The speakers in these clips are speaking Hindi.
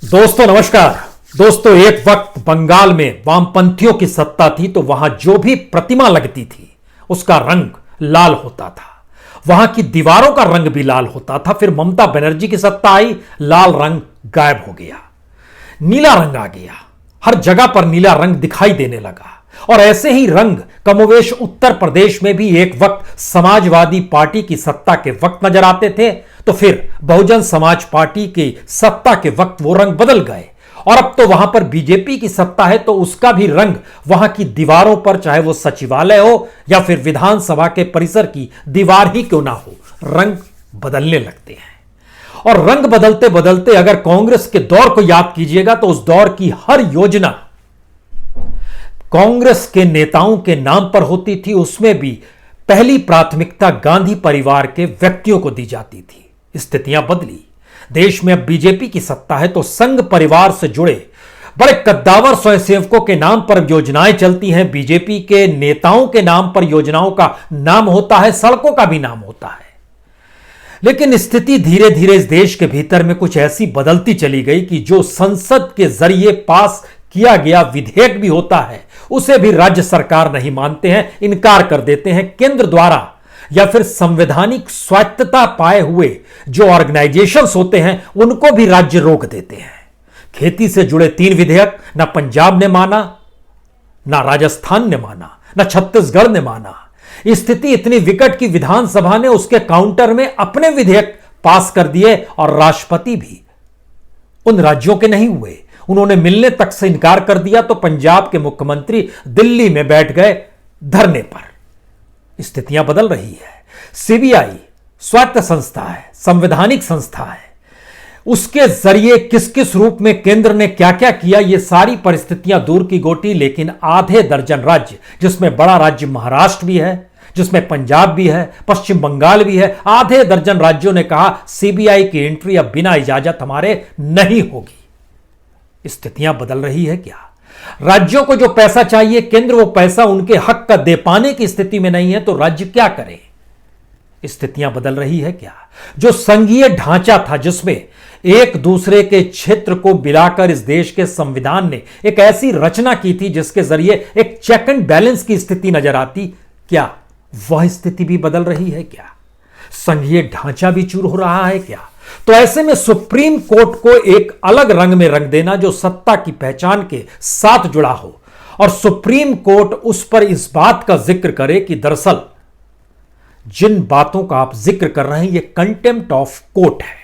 दोस्तों नमस्कार। दोस्तों एक वक्त बंगाल में वामपंथियों की सत्ता थी तो वहां जो भी प्रतिमा लगती थी उसका रंग लाल होता था, वहां की दीवारों का रंग भी लाल होता था। फिर ममता बनर्जी की सत्ता आई, लाल रंग गायब हो गया, नीला रंग आ गया। हर जगह पर नीला रंग दिखाई देने लगा। और ऐसे ही रंग कमोवेश उत्तर प्रदेश में भी एक वक्त समाजवादी पार्टी की सत्ता के वक्त नजर आते थे, तो फिर बहुजन समाज पार्टी की सत्ता के वक्त वो रंग बदल गए और अब तो वहां पर बीजेपी की सत्ता है तो उसका भी रंग वहां की दीवारों पर, चाहे वो सचिवालय हो या फिर विधानसभा के परिसर की दीवार ही क्यों ना हो, रंग बदलने लगते हैं। और रंग बदलते बदलते अगर कांग्रेस के दौर को याद कीजिएगा तो उस दौर की हर योजना कांग्रेस के नेताओं के नाम पर होती थी। उसमें भी पहली प्राथमिकता गांधी परिवार के व्यक्तियों को दी जाती थी। स्थितियां बदली, देश में अब बीजेपी की सत्ता है तो संघ परिवार से जुड़े बड़े कद्दावर स्वयंसेवकों के नाम पर योजनाएं चलती हैं। बीजेपी के नेताओं के नाम पर योजनाओं का नाम होता है, सड़कों का भी नाम होता है। लेकिन स्थिति धीरे धीरे इस देश के भीतर में कुछ ऐसी बदलती चली गई कि जो संसद के जरिए पास किया गया विधेयक भी होता है उसे भी राज्य सरकार नहीं मानते हैं, इनकार कर देते हैं। केंद्र द्वारा या फिर संवैधानिक स्वायत्तता पाए हुए जो ऑर्गेनाइजेशंस होते हैं उनको भी राज्य रोक देते हैं। खेती से जुड़े 3 विधेयक ना पंजाब ने माना, ना राजस्थान ने माना, ना छत्तीसगढ़ ने माना। स्थिति इतनी विकट कि विधानसभा ने उसके काउंटर में अपने विधेयक पास कर दिए और राष्ट्रपति भी उन राज्यों के नहीं हुए, उन्होंने मिलने तक से इनकार कर दिया। तो पंजाब के मुख्यमंत्री दिल्ली में बैठ गए धरने पर। स्थितियां बदल रही है। सीबीआई स्वायत्त संस्था है, संवैधानिक संस्था है, उसके जरिए किस किस रूप में केंद्र ने क्या क्या किया, ये सारी परिस्थितियां दूर की गोटी। लेकिन आधे दर्जन राज्य, जिसमें बड़ा राज्य महाराष्ट्र भी है, जिसमें पंजाब भी है, पश्चिम बंगाल भी है, आधे दर्जन राज्यों ने कहा सीबीआई की एंट्री अब बिना इजाजत हमारे नहीं होगी। स्थितियां बदल रही है क्या? राज्यों को जो पैसा चाहिए केंद्र वो पैसा उनके हक का दे पाने की स्थिति में नहीं है तो राज्य क्या करे? स्थितियां बदल रही है क्या? जो संघीय ढांचा था जिसमें एक दूसरे के क्षेत्र को मिलाकर इस देश के संविधान ने एक ऐसी रचना की थी जिसके जरिए एक चेक एंड बैलेंस की स्थिति नजर आती, क्या वह स्थिति भी बदल रही है क्या? संघीय ढांचा भी चूर हो रहा है क्या? तो ऐसे में सुप्रीम कोर्ट को एक अलग रंग में रंग देना जो सत्ता की पहचान के साथ जुड़ा हो और सुप्रीम कोर्ट उस पर इस बात का जिक्र करे कि दरअसल जिन बातों का आप जिक्र कर रहे हैं ये कंटेम्प्ट ऑफ कोर्ट है।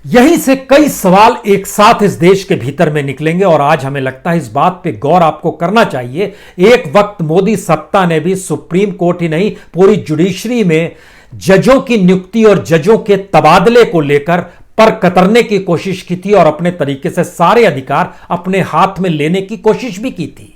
यहीं से कई सवाल एक साथ इस देश के भीतर में निकलेंगे और आज हमें लगता है इस बात पे गौर आपको करना चाहिए। एक वक्त मोदी सत्ता ने भी सुप्रीम कोर्ट ही नहीं पूरी जुडिशरी में जजों की नियुक्ति और जजों के तबादले को लेकर पर कतरने की कोशिश की थी और अपने तरीके से सारे अधिकार अपने हाथ में लेने की कोशिश भी की थी।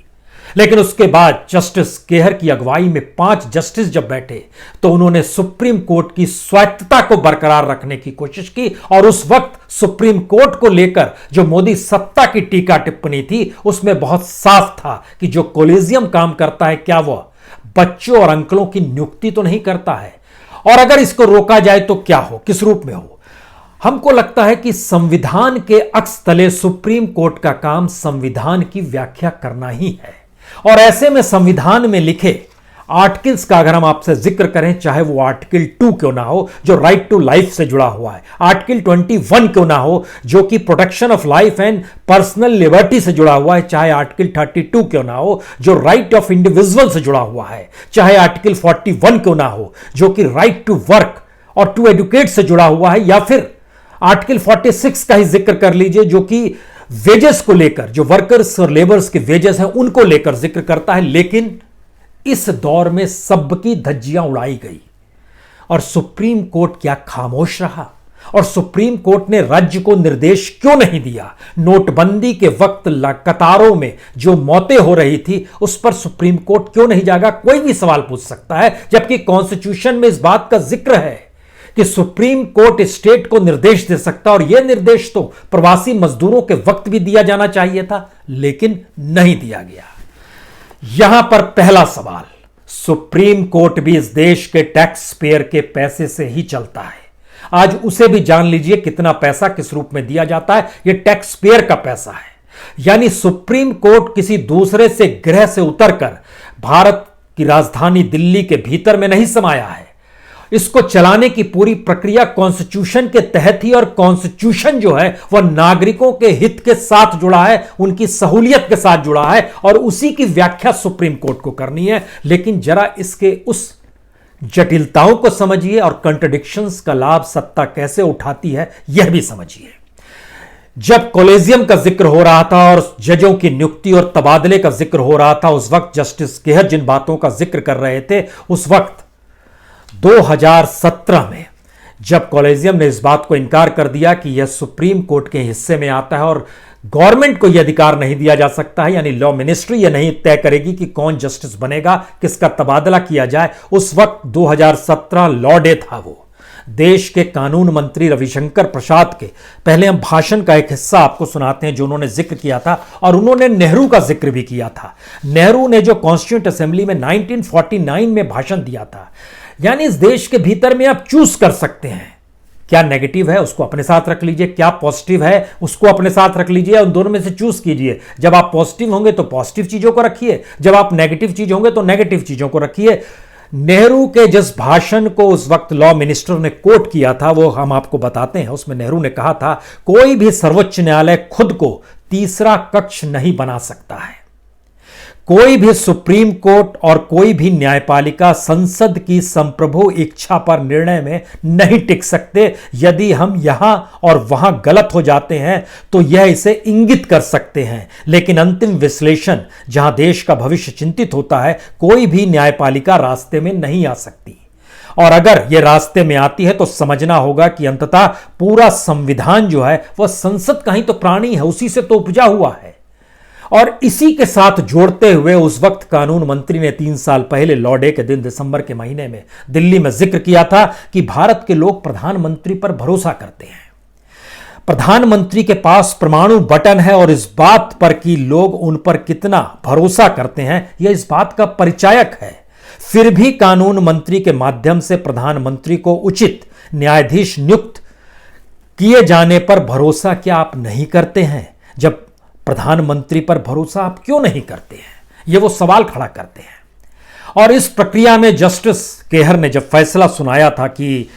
लेकिन उसके बाद जस्टिस केहर की अगुवाई में 5 जस्टिस जब बैठे तो उन्होंने सुप्रीम कोर्ट की स्वायत्तता को बरकरार रखने की कोशिश की और उस वक्त सुप्रीम कोर्ट को लेकर जो मोदी सत्ता की टीका टिप्पणी थी उसमें बहुत साफ था कि जो कोलिजियम काम करता है क्या वह बच्चों और अंकलों की नियुक्ति तो नहीं करता है, और अगर इसको रोका जाए तो क्या हो, किस रूप में हो। हमको लगता है कि संविधान के अक्स तले सुप्रीम कोर्ट का काम संविधान की व्याख्या करना ही है। और ऐसे में संविधान में लिखे आर्टिकल्स का अगर हम आपसे जिक्र करें, चाहे वो आर्टिकल 2 क्यों ना हो जो राइट टू लाइफ से जुड़ा हुआ है, आर्टिकल 21 क्यों ना हो जो कि protection of life and personal liberty से जुड़ा हुआ है, चाहे आर्टिकल 32 क्यों ना हो जो राइट ऑफ इंडिविजुअल से जुड़ा हुआ है, चाहे आर्टिकल 41 क्यों ना हो जो कि राइट टू वर्क और टू एडुकेट से जुड़ा हुआ है, या फिर आर्टिकल 46 का ही जिक्र कर लीजिए जो कि वेजेस को लेकर, जो वर्कर्स और लेबर्स के वेजेस हैं उनको लेकर जिक्र करता है। लेकिन इस दौर में सबकी धज्जियां उड़ाई गई और सुप्रीम कोर्ट क्या खामोश रहा? और सुप्रीम कोर्ट ने राज्य को निर्देश क्यों नहीं दिया? नोटबंदी के वक्त कतारों में जो मौतें हो रही थी उस पर सुप्रीम कोर्ट क्यों नहीं जागा? कोई भी सवाल पूछ सकता है, जबकि कॉन्स्टिट्यूशन में इस बात का जिक्र है कि सुप्रीम कोर्ट स्टेट को निर्देश दे सकता, और यह निर्देश तो प्रवासी मजदूरों के वक्त भी दिया जाना चाहिए था, लेकिन नहीं दिया गया। यहां पर पहला सवाल, सुप्रीम कोर्ट भी इस देश के टैक्स पेयर के पैसे से ही चलता है। आज उसे भी जान लीजिए कितना पैसा किस रूप में दिया जाता है। यह टैक्स पेयर का पैसा है। यानी सुप्रीम कोर्ट किसी दूसरे से ग्रह से उतरकर भारत की राजधानी दिल्ली के भीतर में नहीं समाया है। इसको चलाने की पूरी प्रक्रिया कॉन्स्टिट्यूशन के तहत ही, और कॉन्स्टिट्यूशन जो है वह नागरिकों के हित के साथ जुड़ा है, उनकी सहूलियत के साथ जुड़ा है, और उसी की व्याख्या सुप्रीम कोर्ट को करनी है। लेकिन जरा इसके उस जटिलताओं को समझिए और कंट्रडिक्शंस का लाभ सत्ता कैसे उठाती है यह भी समझिए। जब कॉलेजियम का जिक्र हो रहा था और जजों की नियुक्ति और तबादले का जिक्र हो रहा था, उस वक्त जस्टिस केहर जिन बातों का जिक्र कर रहे थे, उस वक्त 2017 में जब कॉलेजियम ने इस बात को इनकार कर दिया कि यह सुप्रीम कोर्ट के हिस्से में आता है और गवर्नमेंट को यह अधिकार नहीं दिया जा सकता है, यानी लॉ मिनिस्ट्री यह नहीं तय करेगी कि कौन जस्टिस बनेगा, किसका तबादला किया जाए, उस वक्त 2017 लॉ डे था। वो देश के कानून मंत्री रविशंकर प्रसाद के पहले हम भाषण का एक हिस्सा आपको सुनाते हैं जो उन्होंने जिक्र किया था, और उन्होंने नेहरू का जिक्र भी किया था। नेहरू ने जो कॉन्स्टिट्यूंट असेंबली में 1949 में भाषण दिया था, यानी इस देश के भीतर में आप चूज कर सकते हैं, क्या नेगेटिव है उसको अपने साथ रख लीजिए, क्या पॉजिटिव है उसको अपने साथ रख लीजिए, उन दोनों में से चूज कीजिए। जब आप पॉजिटिव होंगे तो पॉजिटिव चीजों को रखिए, जब आप नेगेटिव चीज होंगे तो नेगेटिव चीजों को रखिए। नेहरू के जिस भाषण को उस वक्त लॉ मिनिस्टर ने कोट किया था वो हम आपको बताते हैं। उसमें नेहरू ने कहा था, कोई भी सर्वोच्च न्यायालय खुद को तीसरा कक्ष नहीं बना सकता है। कोई भी सुप्रीम कोर्ट और कोई भी न्यायपालिका संसद की संप्रभु इच्छा पर निर्णय में नहीं टिक सकते। यदि हम यहां और वहां गलत हो जाते हैं तो यह इसे इंगित कर सकते हैं, लेकिन अंतिम विश्लेषण जहां देश का भविष्य चिंतित होता है, कोई भी न्यायपालिका रास्ते में नहीं आ सकती। और अगर यह रास्ते में आती है तो समझना होगा कि अंततः पूरा संविधान जो है वह संसद का ही तो प्राणी है, उसी से तो उपजा हुआ है। और इसी के साथ जोड़ते हुए उस वक्त कानून मंत्री ने 3 साल पहले लॉ डे के दिन दिसंबर के महीने में दिल्ली में जिक्र किया था कि भारत के लोग प्रधानमंत्री पर भरोसा करते हैं। प्रधानमंत्री के पास परमाणु बटन है, और इस बात पर कि लोग उन पर कितना भरोसा करते हैं यह इस बात का परिचायक है। फिर भी कानून मंत्री के माध्यम से प्रधानमंत्री को उचित न्यायाधीश नियुक्त किए जाने पर भरोसा क्या आप नहीं करते हैं? जब प्रधानमंत्री पर भरोसा आप क्यों नहीं करते हैं, यह वो सवाल खड़ा करते हैं। और इस प्रक्रिया में जस्टिस केहर ने जब फैसला सुनाया था कि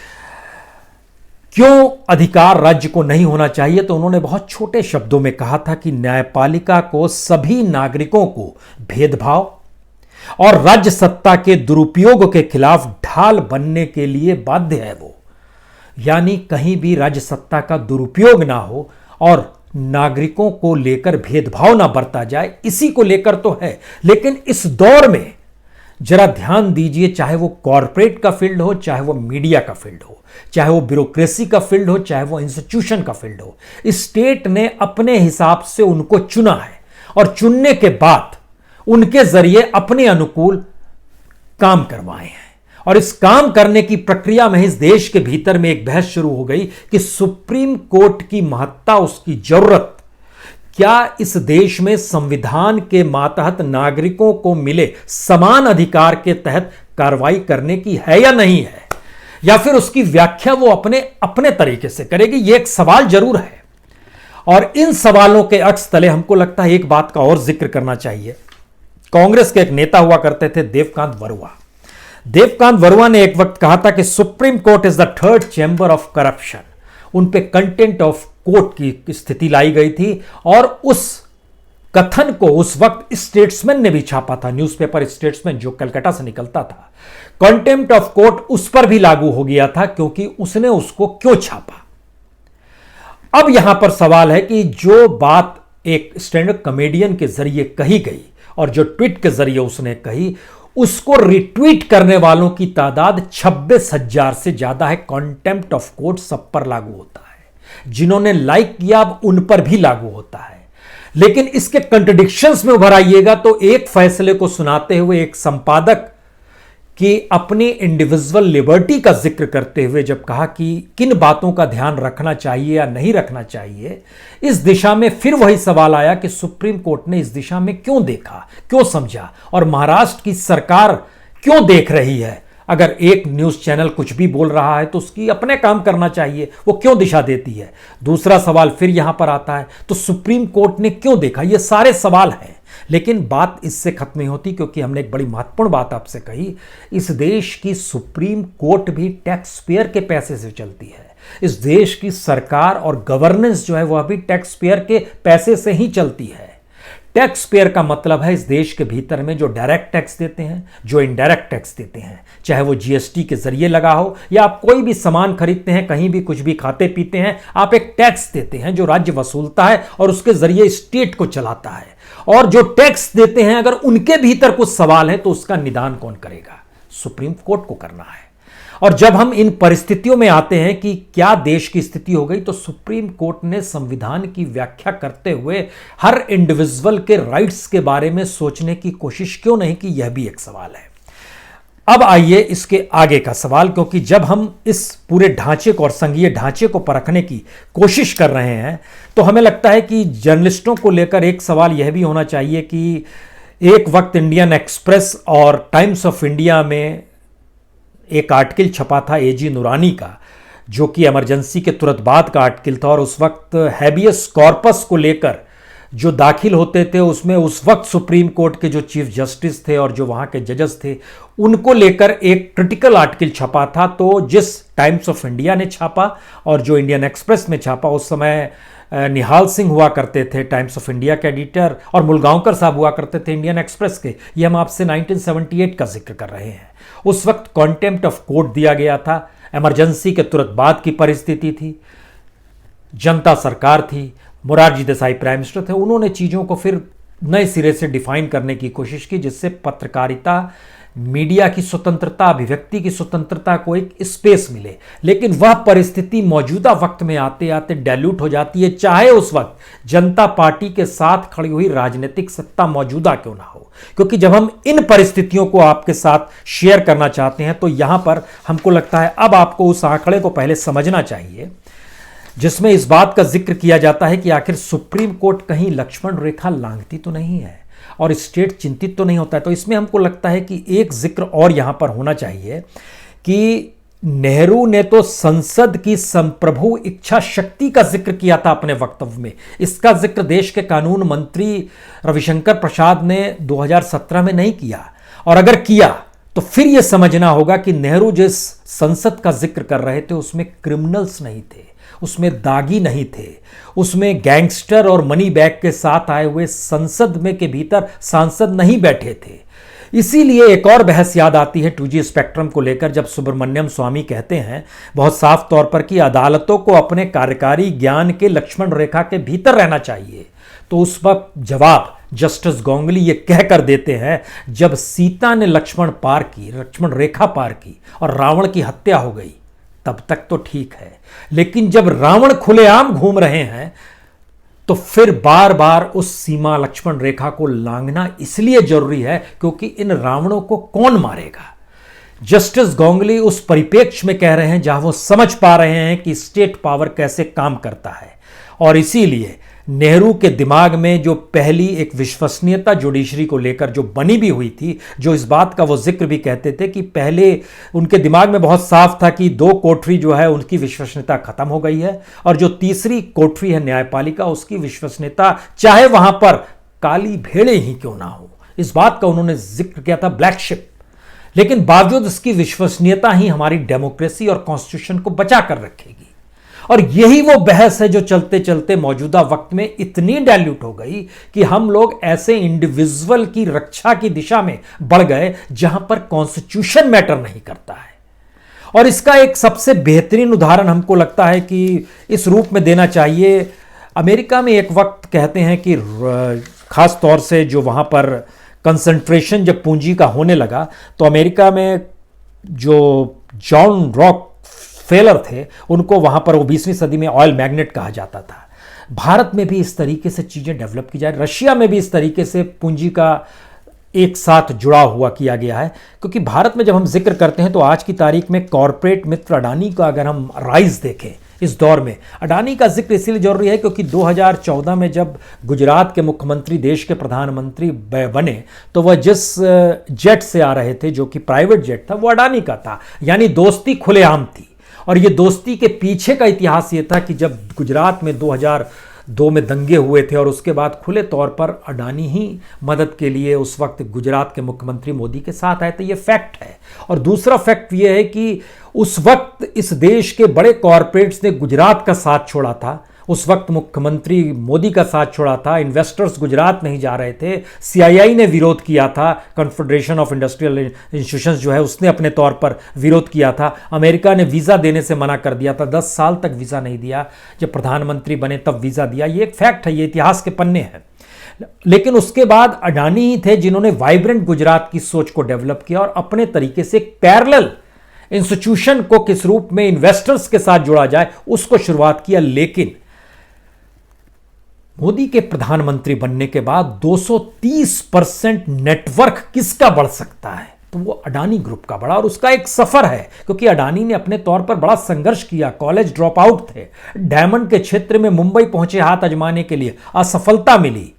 क्यों अधिकार राज्य को नहीं होना चाहिए, तो उन्होंने बहुत छोटे शब्दों में कहा था कि न्यायपालिका को सभी नागरिकों को भेदभाव और राज्य सत्ता के दुरुपयोग के खिलाफ ढाल बनने के लिए बाध्य है वो। यानी कहीं भी राज्य सत्ता का दुरुपयोग ना हो और नागरिकों को लेकर भेदभाव ना बरता जाए, इसी को लेकर तो है। लेकिन इस दौर में जरा ध्यान दीजिए, चाहे वो कॉरपोरेट का फील्ड हो, चाहे वो मीडिया का फील्ड हो, चाहे वो ब्यूरोक्रेसी का फील्ड हो, चाहे वो इंस्टीट्यूशन का फील्ड हो, स्टेट ने अपने हिसाब से उनको चुना है और चुनने के बाद उनके जरिए अपने अनुकूल काम करवाए हैं। और इस काम करने की प्रक्रिया में इस देश के भीतर में एक बहस शुरू हो गई कि सुप्रीम कोर्ट की महत्ता, उसकी जरूरत क्या इस देश में संविधान के मातहत नागरिकों को मिले समान अधिकार के तहत कार्रवाई करने की है या नहीं है, या फिर उसकी व्याख्या वो अपने अपने तरीके से करेगी। यह एक सवाल जरूर है। और इन सवालों के अक्स तले हमको लगता है एक बात का और जिक्र करना चाहिए। कांग्रेस के एक नेता हुआ करते थे देवकांत बरुआ। देवकांत बरुआ ने एक वक्त कहा था कि supreme court is the third chamber of corruption. उन पे कंटेंट ऑफ कोर्ट की स्थिति लाई गई थी, और उस कथन को उस वक्त स्टेट्समैन ने भी छापा था, न्यूज़पेपर स्टेट्समैन जो कलकत्ता से निकलता था। कंटेम्प्ट ऑफ कोर्ट उस पर भी लागू हो गया था, क्योंकि उसने उसको क्यों छापा। अब यहां पर सवाल है कि जो बात एक स्टैंड अप कॉमेडियन के जरिए कही गई और जो ट्वीट के जरिए उसने कही, उसको रिट्वीट करने वालों की तादाद 26,000 से ज्यादा है। कंटेम्प्ट ऑफ कोर्ट सब पर लागू होता है, जिन्होंने लाइक किया अब उन पर भी लागू होता है। लेकिन इसके कंट्रडिक्शंस में उभर आइएगा तो एक फैसले को सुनाते हुए एक संपादक की अपनी इंडिविजुअल लिबर्टी का जिक्र करते हुए जब कहा कि किन बातों का ध्यान रखना चाहिए या नहीं रखना चाहिए, इस दिशा में फिर वही सवाल आया कि सुप्रीम कोर्ट ने इस दिशा में क्यों देखा, क्यों समझा, और महाराष्ट्र की सरकार क्यों देख रही है। अगर एक न्यूज़ चैनल कुछ भी बोल रहा है तो उसकी अपने काम करना चाहिए, वो क्यों दिशा देती है। दूसरा सवाल फिर यहां पर आता है, तो सुप्रीम कोर्ट ने क्यों देखा। ये सारे सवाल हैं, लेकिन बात इससे खत्म नहीं होती, क्योंकि हमने एक बड़ी महत्वपूर्ण बात आपसे कही, इस देश की सुप्रीम कोर्ट भी टैक्स पेयर के पैसे से चलती है। इस देश की सरकार और गवर्नेंस जो है वह भी टैक्स पेयर के पैसे से ही चलती है। टैक्स पेयर का मतलब है इस देश के भीतर में जो डायरेक्ट टैक्स देते हैं, जो इनडायरेक्ट टैक्स देते हैं, चाहे वो जीएसटी के जरिए लगा हो या आप कोई भी सामान खरीदते हैं, कहीं भी कुछ भी खाते पीते हैं, आप एक टैक्स देते हैं जो राज्य वसूलता है और उसके जरिए स्टेट को चलाता है। और जो टैक्स देते हैं अगर उनके भीतर कुछ सवाल है तो उसका निदान कौन करेगा? सुप्रीम कोर्ट को करना है। और जब हम इन परिस्थितियों में आते हैं कि क्या देश की स्थिति हो गई, तो सुप्रीम कोर्ट ने संविधान की व्याख्या करते हुए हर इंडिविजुअल के राइट्स के बारे में सोचने की कोशिश क्यों नहीं की, यह भी एक सवाल है। अब आइए इसके आगे का सवाल, क्योंकि जब हम इस पूरे ढांचे को और संघीय ढांचे को परखने की कोशिश कर रहे हैं तो हमें लगता है कि जर्नलिस्टों को लेकर एक सवाल यह भी होना चाहिए कि एक वक्त इंडियन एक्सप्रेस और टाइम्स ऑफ इंडिया में एक आर्टिकल छपा था एजी नुरानी का, जो कि इमरजेंसी के तुरंत बाद का आर्टिकल था, और उस वक्त हैबियस कॉर्पस को लेकर जो दाखिल होते थे उसमें उस वक्त सुप्रीम कोर्ट के जो चीफ जस्टिस थे और जो वहाँ के जजेस थे उनको लेकर एक क्रिटिकल आर्टिकल छपा था। तो जिस टाइम्स ऑफ इंडिया ने छापा और जो इंडियन एक्सप्रेस में छापा, उस समय निहाल सिंह हुआ करते थे टाइम्स ऑफ इंडिया के एडिटर और मुलगांवकर साहब हुआ करते थे इंडियन एक्सप्रेस के। ये हम आपसे 1978 का जिक्र कर रहे हैं। उस वक्त कॉन्टेम्प्ट ऑफ कोर्ट दिया गया था, इमरजेंसी के तुरंत बाद की परिस्थिति थी, जनता सरकार थी, मोरारजी देसाई प्राइम मिनिस्टर थे। उन्होंने चीज़ों को फिर नए सिरे से डिफाइन करने की कोशिश की, जिससे पत्रकारिता, मीडिया की स्वतंत्रता, अभिव्यक्ति की स्वतंत्रता को एक स्पेस मिले। लेकिन वह परिस्थिति मौजूदा वक्त में आते आते डाइल्यूट हो जाती है, चाहे उस वक्त जनता पार्टी के साथ खड़ी हुई राजनीतिक सत्ता मौजूदा क्यों ना हो। क्योंकि जब हम इन परिस्थितियों को आपके साथ शेयर करना चाहते हैं तो यहां पर हमको लगता है अब आपको उस आंकड़े को पहले समझना चाहिए जिसमें इस बात का जिक्र किया जाता है कि आखिर सुप्रीम कोर्ट कहीं लक्ष्मण रेखा लांघती तो नहीं है और स्टेट चिंतित तो नहीं होता है। तो इसमें हमको लगता है कि एक जिक्र और यहां पर होना चाहिए कि नेहरू ने तो संसद की संप्रभु इच्छा शक्ति का जिक्र किया था अपने वक्तव्य में। इसका जिक्र देश के कानून मंत्री रविशंकर प्रसाद ने 2017 में नहीं किया, और अगर किया तो फिर यह समझना होगा कि नेहरू जिस संसद का जिक्र कर रहे थे उसमें क्रिमिनल्स नहीं थे, उसमें दागी नहीं थे, उसमें गैंगस्टर और मनी बैग के साथ आए हुए संसद में के भीतर सांसद नहीं बैठे थे। इसीलिए एक और बहस याद आती है 2G स्पेक्ट्रम को लेकर, जब सुब्रमण्यम स्वामी कहते हैं बहुत साफ तौर पर कि अदालतों को अपने कार्यकारी ज्ञान के लक्ष्मण रेखा के भीतर रहना चाहिए। तो उस वक्त जवाब जस्टिस गोंगली ये कहकर देते हैं, जब सीता ने लक्ष्मण रेखा पार की और रावण की हत्या हो गई तब तक तो ठीक है, लेकिन जब रावण खुलेआम घूम रहे हैं तो फिर बार बार उस सीमा लक्ष्मण रेखा को लांघना इसलिए जरूरी है क्योंकि इन रावणों को कौन मारेगा। जस्टिस गोंगली उस परिप्रेक्ष्य में कह रहे हैं जहां वो समझ पा रहे हैं कि स्टेट पावर कैसे काम करता है, और इसीलिए नेहरू के दिमाग में जो पहली एक विश्वसनीयता जुडिशरी को लेकर जो बनी भी हुई थी, जो इस बात का वो जिक्र भी कहते थे कि पहले उनके दिमाग में बहुत साफ था कि 2 कोठरी जो है उनकी विश्वसनीयता खत्म हो गई है, और जो तीसरी कोठरी है न्यायपालिका उसकी विश्वसनीयता चाहे वहां पर काली भेड़े ही क्यों ना हो, इस बात का उन्होंने जिक्र किया था, ब्लैक शिप। लेकिन बावजूद इसकी विश्वसनीयता ही हमारी डेमोक्रेसी और कॉन्स्टिट्यूशन को बचा कर रखेगी। और यही वो बहस है जो चलते चलते मौजूदा वक्त में इतनी डाइल्यूट हो गई कि हम लोग ऐसे इंडिविजुअल की रक्षा की दिशा में बढ़ गए जहां पर कॉन्स्टिट्यूशन मैटर नहीं करता है। और इसका एक सबसे बेहतरीन उदाहरण हमको लगता है कि इस रूप में देना चाहिए। अमेरिका में एक वक्त कहते हैं कि खास तौर से जो वहां पर कंसंट्रेशन जब पूंजी का होने लगा तो अमेरिका में जो जॉन रॉक फेलर थे उनको वहां पर 20वीं सदी में ऑयल मैग्नेट कहा जाता था। भारत में भी इस तरीके से चीजें डेवलप की जाए, रशिया में भी इस तरीके से पूंजी का एक साथ जुड़ा हुआ किया गया है। क्योंकि भारत में जब हम जिक्र करते हैं तो आज की तारीख में कॉरपोरेट मित्र अडानी का अगर हम राइज देखें इस दौर में अडानी का जिक्र इसलिए जरूरी है क्योंकि 2014 में जब गुजरात के मुख्यमंत्री देश के प्रधानमंत्री बने तो वह जिस जेट से आ रहे थे, जो कि प्राइवेट जेट था, वो अडानी का था। यानी दोस्ती खुलेआम थी। और ये दोस्ती के पीछे का इतिहास ये था कि जब गुजरात में 2002 में दंगे हुए थे और उसके बाद खुले तौर पर अडानी ही मदद के लिए उस वक्त गुजरात के मुख्यमंत्री मोदी के साथ आए थे। ये फैक्ट है। और दूसरा फैक्ट ये है कि उस वक्त इस देश के बड़े कॉरपोरेट्स ने गुजरात का साथ छोड़ा था। उस वक्त मुख्यमंत्री मोदी का साथ छोड़ा था। इन्वेस्टर्स गुजरात नहीं जा रहे थे। सीआईआई ने विरोध किया था। कॉन्फेडरेशन ऑफ इंडस्ट्रियल इंस्टीट्यूशंस जो है उसने अपने तौर पर विरोध किया था। अमेरिका ने वीज़ा देने से मना कर दिया था। 10 साल तक वीज़ा नहीं दिया। जब प्रधानमंत्री बने तब वीज़ा दिया। ये एक फैक्ट है, ये इतिहास के पन्ने हैं। लेकिन उसके बाद अडानी ही थे जिन्होंने वाइब्रेंट गुजरात की सोच को डेवलप किया और अपने तरीके से एक पैरेलल इंस्टीट्यूशन को किस रूप में इन्वेस्टर्स के साथ जोड़ा जाए उसको शुरुआत किया। लेकिन मोदी के प्रधानमंत्री बनने के बाद 230% नेटवर्क किसका बढ़ सकता है, तो वो अडानी ग्रुप का बढ़ा। और उसका एक सफर है क्योंकि अडानी ने अपने तौर पर बड़ा संघर्ष किया। कॉलेज ड्रॉप आउट थे, डायमंड के क्षेत्र में मुंबई पहुंचे हाथ आजमाने के लिए, असफलता मिली।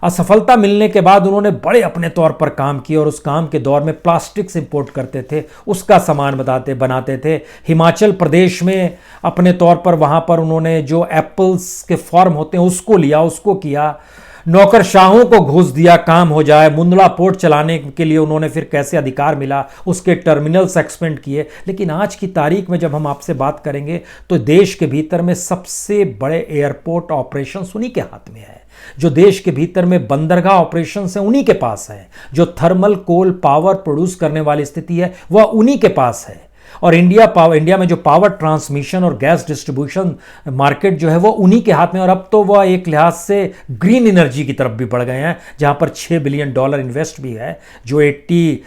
असफलता मिलने के बाद उन्होंने बड़े अपने तौर पर काम किए और उस काम के दौर में प्लास्टिक्स इंपोर्ट करते थे, उसका सामान बनाते थे। हिमाचल प्रदेश में अपने तौर पर वहाँ पर उन्होंने जो एप्पल्स के फॉर्म होते हैं उसको लिया, उसको किया। नौकरशाहों को घूस दिया, काम हो जाए। मुंदला पोर्ट चलाने के लिए उन्होंने फिर कैसे अधिकार मिला, उसके टर्मिनल्स एक्सपेंड किए। लेकिन आज की तारीख में जब हम आपसे बात करेंगे तो देश के भीतर में सबसे बड़े एयरपोर्ट ऑपरेशन उन्हीं के हाथ में है। जो देश के भीतर में बंदरगाह ऑपरेशन है उन्हीं के पास है। जो थर्मल कोल पावर प्रोड्यूस करने वाली स्थिति है वह उन्हीं के पास है। और इंडिया में जो पावर ट्रांसमिशन और गैस डिस्ट्रीब्यूशन मार्केट जो है वो उन्हीं के हाथ में। और अब तो वह एक लिहाज से ग्रीन एनर्जी की तरफ भी बढ़ गए हैं, जहां पर $6 बिलियन इन्वेस्ट भी है। जो 80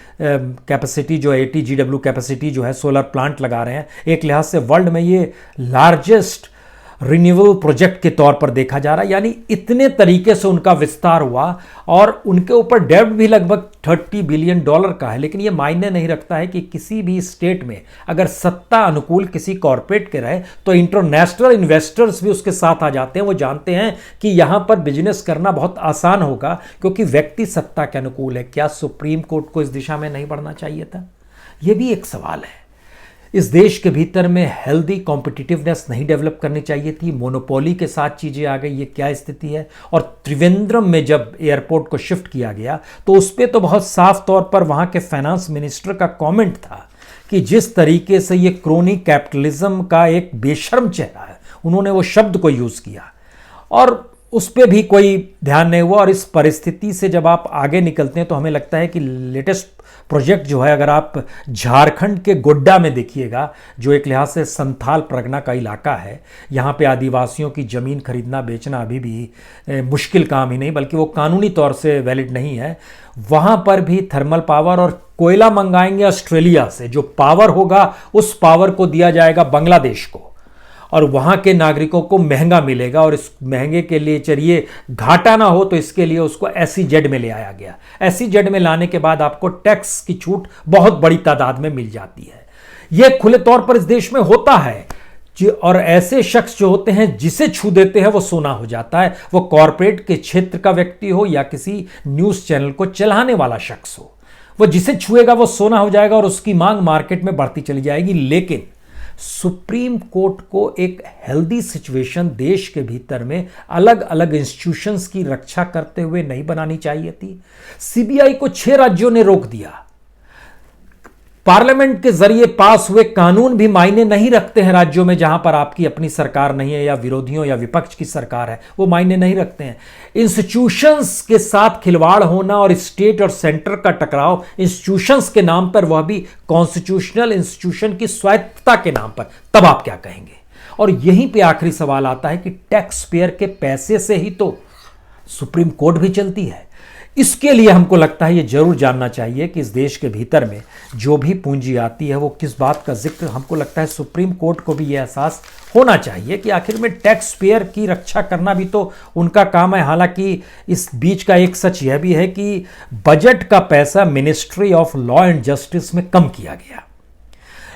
GW कैपेसिटी जो है सोलर प्लांट लगा रहे हैं। एक लिहाज से वर्ल्ड में ये लार्जेस्ट रिन्यूएबल प्रोजेक्ट के तौर पर देखा जा रहा है। यानी इतने तरीके से उनका विस्तार हुआ और उनके ऊपर डेब्ट भी लगभग $30 बिलियन का है। लेकिन यह मायने नहीं रखता है कि किसी भी स्टेट में अगर सत्ता अनुकूल किसी कॉरपोरेट के रहे तो इंटरनेशनल इन्वेस्टर्स भी उसके साथ आ जाते हैं। वो जानते हैं कि यहां पर बिजनेस करना बहुत आसान होगा क्योंकि व्यक्ति सत्ता के अनुकूल है। क्या सुप्रीम कोर्ट को इस दिशा में नहीं बढ़ना चाहिए था? यह भी एक सवाल है। इस देश के भीतर में हेल्दी कॉम्पिटिटिवनेस नहीं डेवलप करनी चाहिए थी। मोनोपोली के साथ चीज़ें आ गई, ये क्या स्थिति है? और त्रिवेंद्रम में जब एयरपोर्ट को शिफ्ट किया गया तो उस पर तो बहुत साफ तौर पर वहाँ के फाइनेंस मिनिस्टर का कमेंट था कि जिस तरीके से ये क्रोनी कैपिटलिज्म का एक बेशर्म चेहरा है, उन्होंने वो शब्द को यूज़ किया और उस पर भी कोई ध्यान नहीं हुआ। और इस परिस्थिति से जब आप आगे निकलते हैं तो हमें लगता है कि लेटेस्ट प्रोजेक्ट जो है, अगर आप झारखंड के गोड्डा में देखिएगा, जो एक लिहाज से संथाल परगना का इलाका है, यहाँ पे आदिवासियों की ज़मीन खरीदना बेचना अभी भी मुश्किल काम ही नहीं बल्कि वो कानूनी तौर से वैलिड नहीं है। वहाँ पर भी थर्मल पावर और कोयला मंगाएंगे ऑस्ट्रेलिया से। जो पावर होगा उस पावर को दिया जाएगा बांग्लादेश को और वहाँ के नागरिकों को महंगा मिलेगा। और इस महंगे के लिए चलिए घाटा ना हो तो इसके लिए उसको SEZ में ले आया गया। SEZ में लाने के बाद आपको टैक्स की छूट बहुत बड़ी तादाद में मिल जाती है। यह खुले तौर पर इस देश में होता है। और ऐसे शख्स जो होते हैं जिसे छू देते हैं वो सोना हो जाता है। वो कॉरपोरेट के क्षेत्र का व्यक्ति हो या किसी न्यूज़ चैनल को चलाने वाला शख्स हो, वो जिसे छुएगा वो सोना हो जाएगा और उसकी मांग मार्केट में बढ़ती चली जाएगी। लेकिन सुप्रीम कोर्ट को एक हेल्दी सिचुएशन देश के भीतर में अलग अलग इंस्टीट्यूशंस की रक्षा करते हुए नहीं बनानी चाहिए थी। CBI को 6 राज्यों ने रोक दिया। पार्लियामेंट के जरिए पास हुए कानून भी मायने नहीं रखते हैं राज्यों में जहां पर आपकी अपनी सरकार नहीं है या विरोधियों या विपक्ष की सरकार है, वो मायने नहीं रखते हैं। इंस्टीट्यूशंस के साथ खिलवाड़ होना और स्टेट और सेंटर का टकराव इंस्टीट्यूशंस के नाम पर, वह भी कॉन्स्टिट्यूशनल इंस्टीट्यूशन की स्वायत्तता के नाम पर, तब आप क्या कहेंगे? और यहीं पे आखिरी सवाल आता है कि टैक्स पेयर के पैसे से ही तो सुप्रीम कोर्ट भी चलती है। इसके लिए हमको लगता है ये जरूर जानना चाहिए कि इस देश के भीतर में जो भी पूंजी आती है वो किस बात का जिक्र, हमको लगता है सुप्रीम कोर्ट को भी ये एहसास होना चाहिए कि आखिर में टैक्स पेयर की रक्षा करना भी तो उनका काम है। हालांकि इस बीच का एक सच यह भी है कि बजट का पैसा ministry of law and justice में कम किया गया।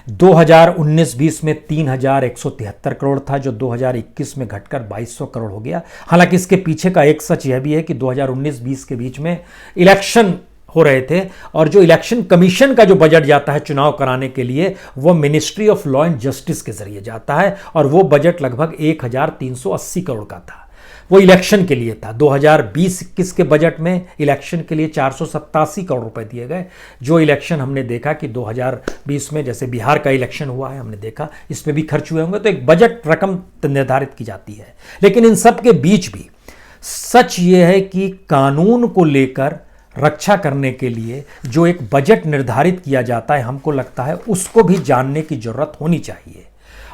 2019-20 में 3,173 करोड़ था, जो 2021 में घटकर 2,200 करोड़ हो गया। हालांकि इसके पीछे का एक सच यह भी है कि 2019-20 के बीच में इलेक्शन हो रहे थे, और जो इलेक्शन कमीशन का जो बजट जाता है चुनाव कराने के लिए, वो ministry of law and justice के जरिए जाता है, और वो बजट लगभग 1,380 करोड़ का था। वो इलेक्शन के लिए था। 2020-21 के बजट में इलेक्शन के लिए 487 करोड़ रुपए दिए गए। जो इलेक्शन हमने देखा कि 2020 में जैसे बिहार का इलेक्शन हुआ है, हमने देखा इसमें भी खर्च हुए होंगे, तो एक बजट रकम निर्धारित की जाती है। लेकिन इन सब के बीच भी सच ये है कि कानून को लेकर रक्षा करने के लिए जो एक बजट निर्धारित किया जाता है, हमको लगता है उसको भी जानने की जरूरत होनी चाहिए।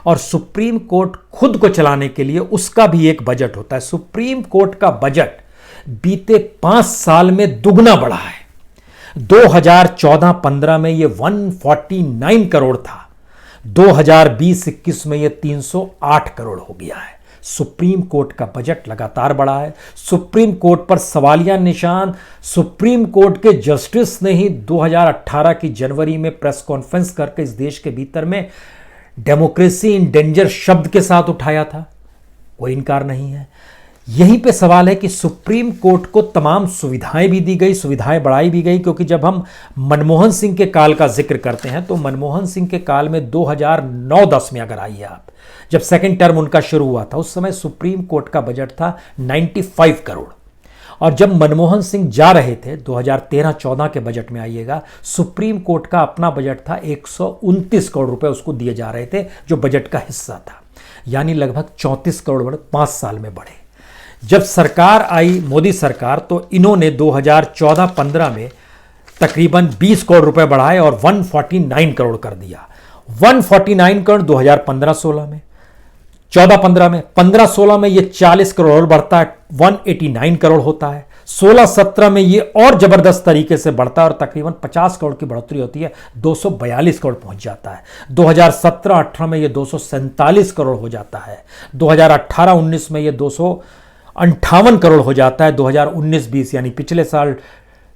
और सुप्रीम कोर्ट खुद को चलाने के लिए उसका भी एक बजट होता है। सुप्रीम कोर्ट का बजट बीते 5 साल में दुगना बढ़ा है। 2014-15 में यह 149 करोड़ था, 2020-21 में यह 308 करोड़ हो गया है। सुप्रीम कोर्ट का बजट लगातार बढ़ा है। सुप्रीम कोर्ट पर सवालिया निशान सुप्रीम कोर्ट के जस्टिस ने ही 2018 की जनवरी में प्रेस कॉन्फ्रेंस करके इस देश के भीतर में डेमोक्रेसी इन डेंजर शब्द के साथ उठाया था, कोई इनकार नहीं है। यहीं पे सवाल है कि सुप्रीम कोर्ट को तमाम सुविधाएं भी दी गई, सुविधाएं बढ़ाई भी गई, क्योंकि जब हम मनमोहन सिंह के काल का जिक्र करते हैं तो मनमोहन सिंह के काल में 2009-10 में अगर आइए आप, जब सेकंड टर्म उनका शुरू हुआ था, उस समय सुप्रीम कोर्ट का बजट था 95 करोड़। और जब मनमोहन सिंह जा रहे थे 2013-14 के बजट में आइएगा, सुप्रीम कोर्ट का अपना बजट था 129 करोड़ रुपए उसको दिए जा रहे थे, जो बजट का हिस्सा था। यानी लगभग 34 करोड़ बढ़े 5 साल में बढ़े। जब सरकार आई मोदी सरकार, तो इन्होंने 2014-15 में तकरीबन 20 करोड़ रुपए बढ़ाए और 149 करोड़ कर दिया। 149 करोड़ 2015-16 में, 14-15 में, 15-16 में ये 40 करोड़ और बढ़ता है, 189 करोड़ होता है। 16-17 में ये और जबरदस्त तरीके से बढ़ता है और तकरीबन 50 करोड़ की बढ़ोतरी होती है, 242 करोड़ पहुंच जाता है। 2017-18 में ये 247 करोड़ हो जाता है। 2018-19 में ये 258 करोड़ हो जाता है। 2019-20 यानी पिछले साल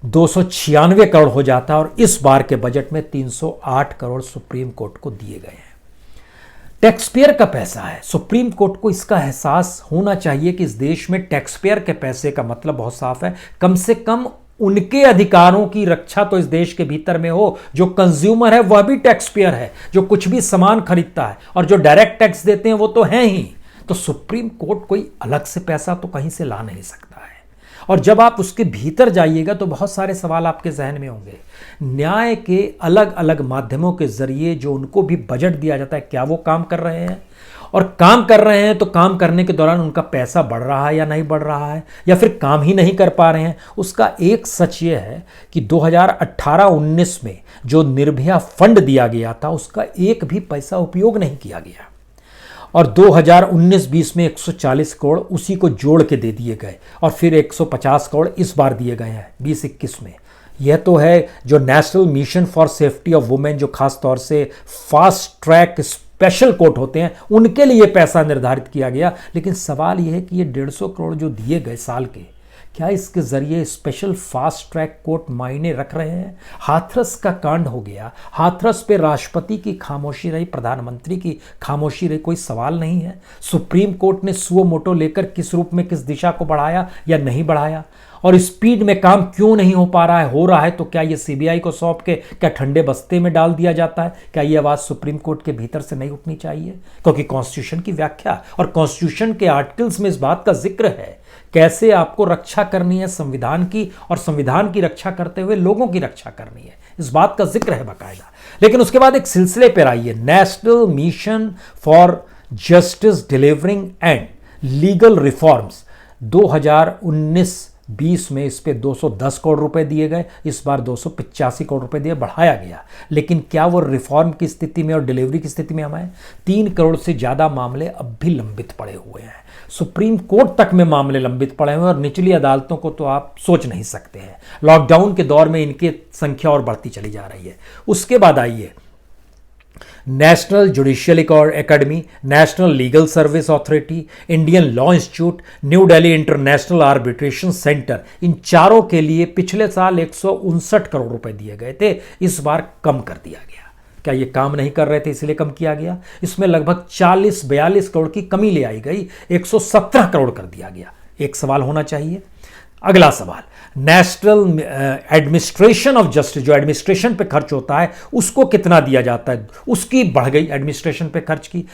296 करोड़ हो जाता है। और इस बार के बजट में 308 करोड़ सुप्रीम कोर्ट को दिए गए हैं। टैक्स पेयर का पैसा है। सुप्रीम कोर्ट को इसका एहसास होना चाहिए कि इस देश में टैक्स पेयर के पैसे का मतलब बहुत साफ है, कम से कम उनके अधिकारों की रक्षा तो इस देश के भीतर में हो। जो कंज्यूमर है वह भी टैक्स पेयर है, जो कुछ भी सामान खरीदता है, और जो डायरेक्ट टैक्स देते हैं वो तो हैं ही। तो सुप्रीम कोर्ट कोई अलग से पैसा तो कहीं से ला नहीं सकता है। और जब आप उसके भीतर जाइएगा तो बहुत सारे सवाल आपके जहन में होंगे। न्याय के अलग अलग माध्यमों के जरिए जो उनको भी बजट दिया जाता है, क्या वो काम कर रहे हैं? और काम कर रहे हैं तो काम करने के दौरान उनका पैसा बढ़ रहा है या नहीं बढ़ रहा है, या फिर काम ही नहीं कर पा रहे हैं? उसका एक सच ये है कि 2018-19 में जो निर्भया फंड दिया गया था, उसका एक भी पैसा उपयोग नहीं किया गया। और 2019-20 में 140 करोड़ उसी को जोड़ के दे दिए गए, और फिर 150 करोड़ इस बार दिए गए हैं 2021 में। यह तो है जो national mission for safety of women, जो खास तौर से फास्ट ट्रैक स्पेशल कोर्ट होते हैं, उनके लिए पैसा निर्धारित किया गया। लेकिन सवाल यह है कि ये 150 करोड़ जो दिए गए साल के, क्या इसके जरिए स्पेशल फास्ट ट्रैक कोर्ट मायने रख रहे हैं? हाथरस का कांड हो गया, हाथरस पे राष्ट्रपति की खामोशी रही, प्रधानमंत्री की खामोशी रही, कोई सवाल नहीं है। सुप्रीम कोर्ट ने सुओ मोटो लेकर किस रूप में किस दिशा को बढ़ाया या नहीं बढ़ाया, और स्पीड में काम क्यों नहीं हो पा रहा है? हो रहा है तो क्या ये सीबीआई को सौंप के क्या ठंडे बस्ते में डाल दिया जाता है? क्या ये आवाज सुप्रीम कोर्ट के भीतर से नहीं उठनी चाहिए? क्योंकि कॉन्स्टिट्यूशन की व्याख्या और कॉन्स्टिट्यूशन के आर्टिकल्स में इस बात का जिक्र है कैसे आपको रक्षा करनी है संविधान की, और संविधान की रक्षा करते हुए लोगों की रक्षा करनी है, इस बात का जिक्र है बाकायदा। लेकिन उसके बाद एक सिलसिले पर आइए, national mission for justice delivering and legal reforms. 2019-20 में इस पे 210 करोड़ रुपए दिए गए, इस बार 285 करोड़ रुपए दिए, बढ़ाया गया। लेकिन क्या वो रिफॉर्म की स्थिति में और डिलीवरी की स्थिति में हम हैं? 3 करोड़ से ज़्यादा मामले अब भी लंबित पड़े हुए हैं। सुप्रीम कोर्ट तक में मामले लंबित पड़े हुए हैं, और निचली अदालतों को तो आप सोच नहीं सकते हैं। लॉकडाउन के दौर में इनकी संख्या और बढ़ती चली जा रही है। उसके बाद आइए, national judicial academy, national legal service authority, Indian law institute, New Delhi international arbitration centre, इन चारों के लिए पिछले साल 159 करोड़ रुपए दिए गए थे, इस बार कम कर दिया गया। क्या ये काम नहीं कर रहे थे इसलिए कम किया गया? इसमें लगभग 40-42 करोड़ की कमी ले आई गई, 117 करोड़ कर दिया गया। एक सवाल होना चाहिए। अगला सवाल, नेशनल एडमिनिस्ट्रेशन ऑफ जस्टिस, जो एडमिनिस्ट्रेशन पे खर्च होता है उसको कितना दिया जाता है? उसकी बढ़ गई एडमिनिस्ट्रेशन पे खर्च की।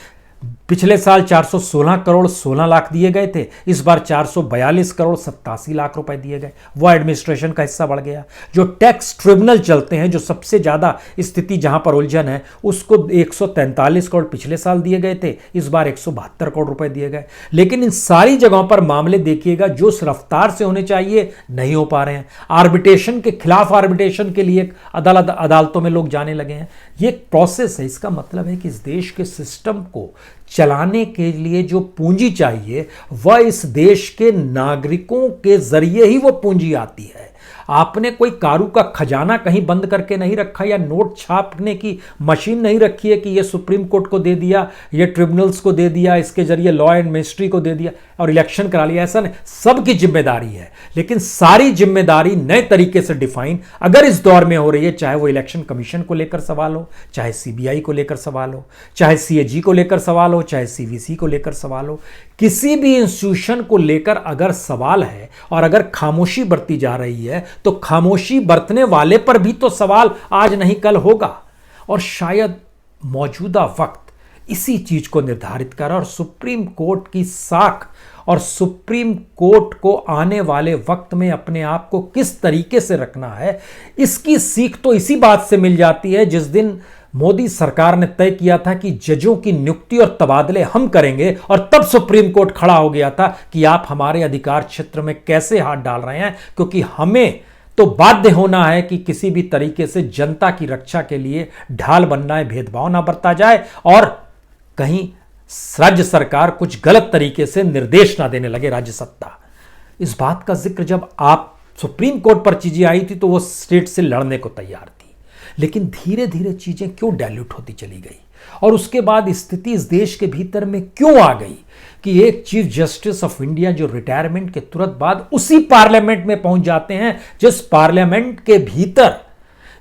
पिछले साल 416 करोड़ 16 लाख दिए गए थे, इस बार 442 करोड़ 87 लाख रुपए दिए गए। वह एडमिनिस्ट्रेशन का हिस्सा बढ़ गया। जो टैक्स ट्रिब्यूनल चलते हैं, जो सबसे ज्यादा स्थिति जहां पर उलझन है, उसको 143 करोड़ पिछले साल दिए गए थे, इस बार 172 करोड़ रुपए दिए गए। लेकिन इन सारी जगहों पर मामले देखिएगा जो उस रफ्तार से होने चाहिए नहीं हो पा रहे हैं। आर्बिट्रेशन के खिलाफ आर्बिट्रेशन के लिए अदालतों में लोग जाने लगे हैं। ये एक प्रोसेस है। इसका मतलब है कि इस देश के सिस्टम को चलाने के लिए जो पूंजी चाहिए वह इस देश के नागरिकों के जरिए ही वो पूंजी आती है। आपने कोई कारू का खजाना कहीं बंद करके नहीं रखा, या नोट छापने की मशीन नहीं रखी है कि ये सुप्रीम कोर्ट को दे दिया, ये ट्रिब्यूनल्स को दे दिया, इसके जरिए लॉ एंड मिनिस्ट्री को दे दिया और इलेक्शन करा लिया। ऐसा नहीं, सबकी जिम्मेदारी है। लेकिन सारी जिम्मेदारी नए तरीके से डिफाइन अगर इस दौर में हो रही है, चाहे वो इलेक्शन कमीशन को लेकर सवाल हो, चाहे सीबीआई को लेकर सवाल हो, चाहे सीएजी को लेकर सवाल हो, चाहे सीवीसी को लेकर सवाल हो, किसी भी इंस्टीट्यूशन को लेकर अगर सवाल है और अगर खामोशी बरती जा रही है तो खामोशी बरतने वाले पर भी तो सवाल आज नहीं कल होगा। और शायद मौजूदा वक्त इसी चीज को निर्धारित कर, और सुप्रीम कोर्ट की साख और सुप्रीम कोर्ट को आने वाले वक्त में अपने आप को किस तरीके से रखना है, इसकी सीख तो इसी बात से मिल जाती है जिस दिन मोदी सरकार ने तय किया था कि जजों की नियुक्ति और तबादले हम करेंगे, और तब सुप्रीम कोर्ट खड़ा हो गया था कि आप हमारे अधिकार क्षेत्र में कैसे हाथ डाल रहे हैं, क्योंकि हमें तो बाध्य होना है कि किसी भी तरीके से जनता की रक्षा के लिए ढाल बनना है, भेदभाव ना बरता जाए और कहीं राज्य सरकार कुछ गलत तरीके से निर्देश ना देने लगे राज्य सत्ता। इस बात का जिक्र जब आप सुप्रीम कोर्ट पर चीजें आई थी तो वो स्टेट से लड़ने को तैयार थी। लेकिन धीरे धीरे चीजें क्यों डाइल्यूट होती चली गई, और उसके बाद स्थिति इस देश के भीतर में क्यों आ गई कि एक चीफ जस्टिस ऑफ इंडिया जो रिटायरमेंट के तुरंत बाद उसी पार्लियामेंट में पहुंच जाते हैं जिस पार्लियामेंट के भीतर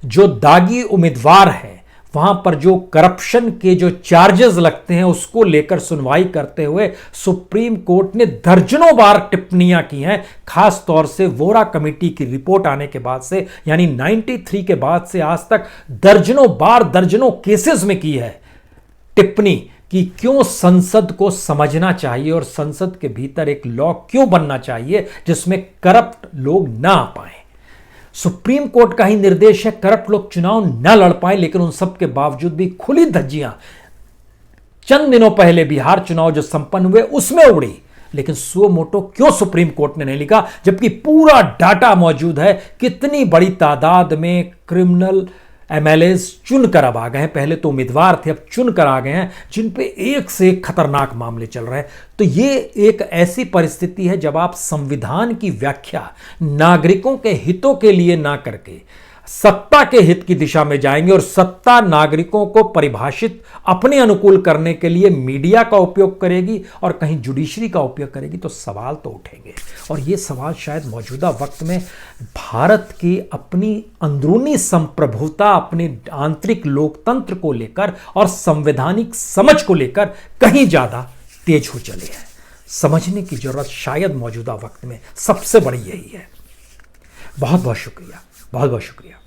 जो दागी उम्मीदवार हैं, वहां पर जो करप्शन के जो चार्जेस लगते हैं उसको लेकर सुनवाई करते हुए सुप्रीम कोर्ट ने दर्जनों बार टिप्पणियां की हैं। खास तौर से वोरा कमेटी की रिपोर्ट आने के बाद से, यानी 93 के बाद से आज तक दर्जनों बार दर्जनों केसेस में की है टिप्पणी कि क्यों संसद को समझना चाहिए और संसद के भीतर एक लॉ क्यों बनना चाहिए जिसमें करप्ट लोग ना आ पाए। सुप्रीम कोर्ट का ही निर्देश है करप्ट लोग चुनाव न लड़ पाए, लेकिन उन सब के बावजूद भी खुली धज्जियां चंद दिनों पहले बिहार चुनाव जो संपन्न हुए उसमें उड़ी। लेकिन सुओ मोटो क्यों सुप्रीम कोर्ट ने नहीं लिखा, जबकि पूरा डाटा मौजूद है कितनी बड़ी तादाद में क्रिमिनल एमएलएस चुनकर अब आ गए हैं। पहले तो उम्मीदवार थे, अब चुनकर आ गए हैं जिन पे एक से एक खतरनाक मामले चल रहे हैं। तो ये एक ऐसी परिस्थिति है जब आप संविधान की व्याख्या नागरिकों के हितों के लिए ना करके सत्ता के हित की दिशा में जाएंगे, और सत्ता नागरिकों को परिभाषित अपने अनुकूल करने के लिए मीडिया का उपयोग करेगी और कहीं जुडिशरी का उपयोग करेगी, तो सवाल तो उठेंगे। और ये सवाल शायद मौजूदा वक्त में भारत की अपनी अंदरूनी संप्रभुता, अपने आंतरिक लोकतंत्र को लेकर और संवैधानिक समझ को लेकर कहीं ज्यादा तेज हो चले हैं। समझने की जरूरत शायद मौजूदा वक्त में सबसे बड़ी यही है। बहुत बहुत शुक्रिया, बहुत बहुत शुक्रिया।